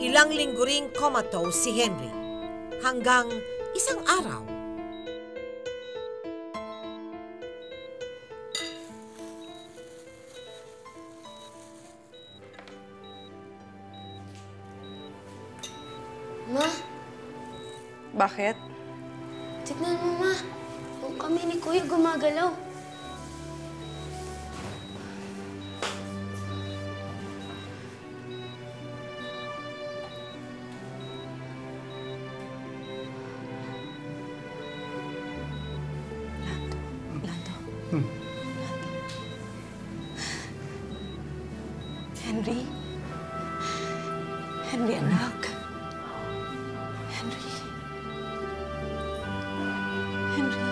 Ilang linggo ring comatose si Henry. Hanggang isang araw. Ma? Bakit? Tignan mo, Ma. Yung kami ni Kuya gumagalaw. Lando. Henry? Henry, anak. Henry. Henry.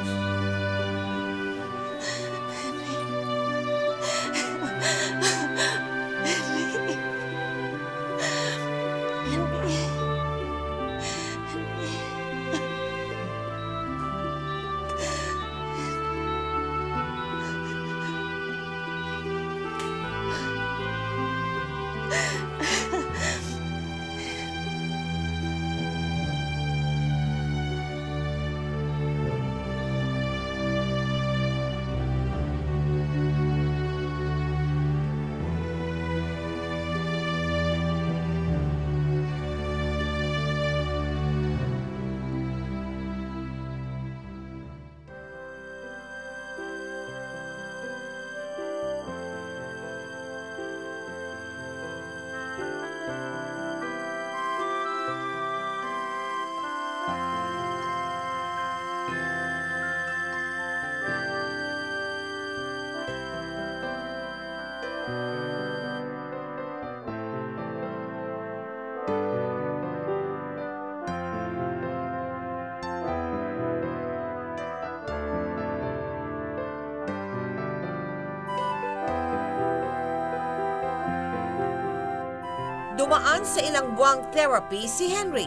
Dumaan sa ilang buwang therapy si Henry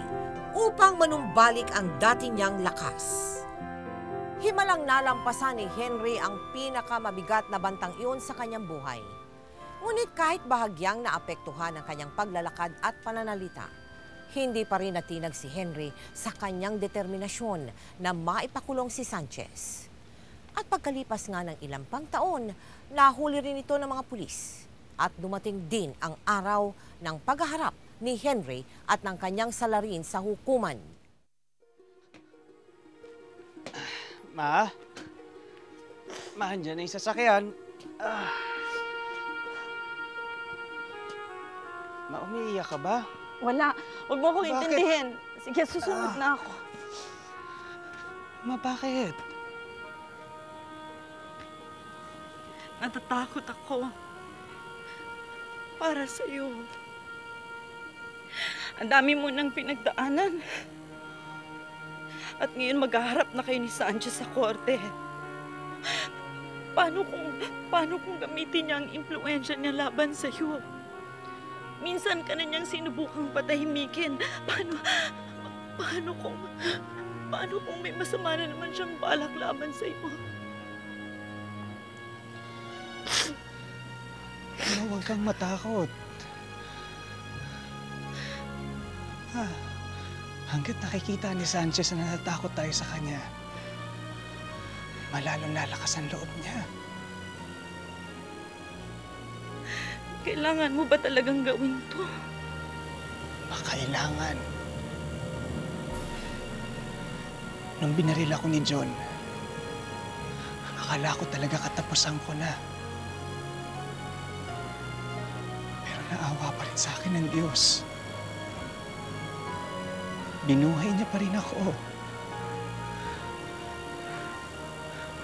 upang manumbalik ang dati niyang lakas. Himalang nalampasan ni Henry ang pinakamabigat na bantang iyon sa kanyang buhay. Ngunit kahit bahagyang naapektuhan ang kanyang paglalakad at pananalita, hindi pa rin natinag si Henry sa kanyang determinasyon na maipakulong si Sanchez. At pagkalipas nga ng ilang pang taon, nahuli rin ito ng mga pulis. At dumating din ang araw ng paghaharap ni Henry at ng kanyang salarin sa hukuman. Ma? Ma, andyan na yung sasakyan. Ma, umiiyak ka ba? Wala. Huwag mo akong Bakit? intindihin. Sige, susunod na ako. Ma, bakit? Natatakot ako. Para sa'yo. Ang dami mo nang pinagdaanan. At ngayon maghaharap na kayo ni Sanchez sa korte. Paano kung gamitin niya ang impluensya niya laban sa'yo? Minsan ka na niyang sinubukang patahimikin. Paano kung may masama na naman siyang balak laban sa'yo? Huwag kang matakot. Hanggat nakikita ni Sanchez na natatakot tayo sa kanya, malalong lalakas ang loob niya. Kailangan mo ba talagang gawin to? Kailangan. Nung binaril ako ni John, akala ko talaga katapusan ko na. Naawa pa rin sa akin ng Diyos. Binuhay niya pa rin ako.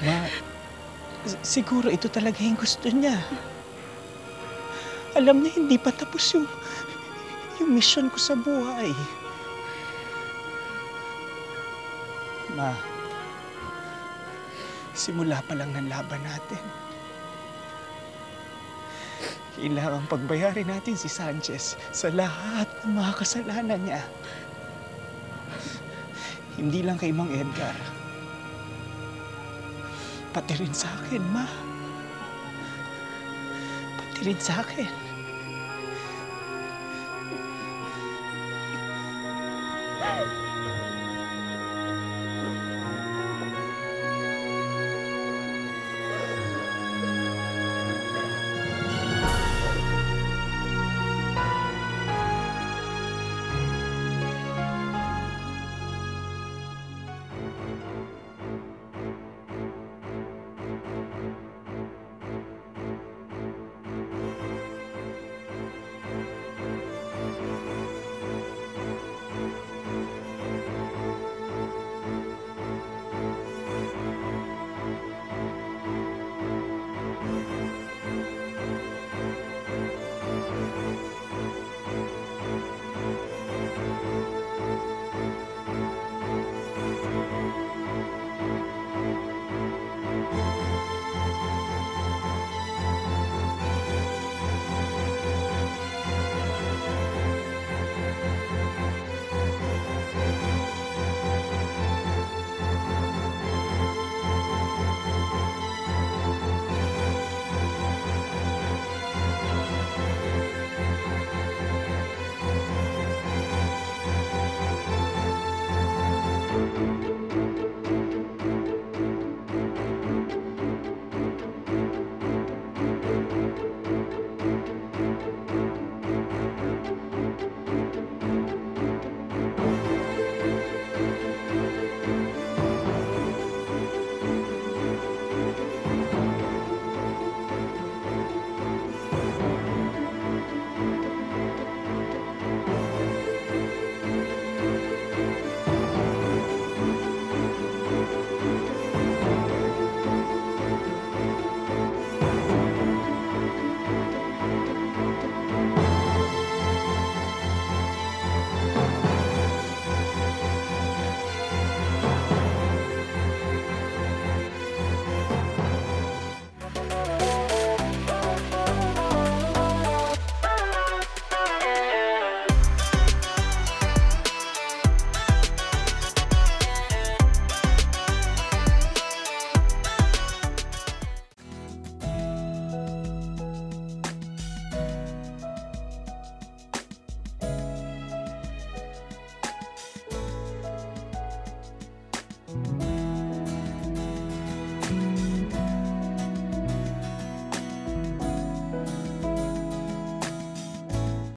Ma, siguro ito talaga yung gusto niya. Alam niya hindi pa tapos yung mission ko sa buhay. Ma, simula pa lang ng laban natin. Kailangang pagbayarin natin si Sanchez sa lahat ng mga kasalanan niya. Hindi lang kay Mang Edgar. Pati rin sa akin, Ma. Pati rin sa akin.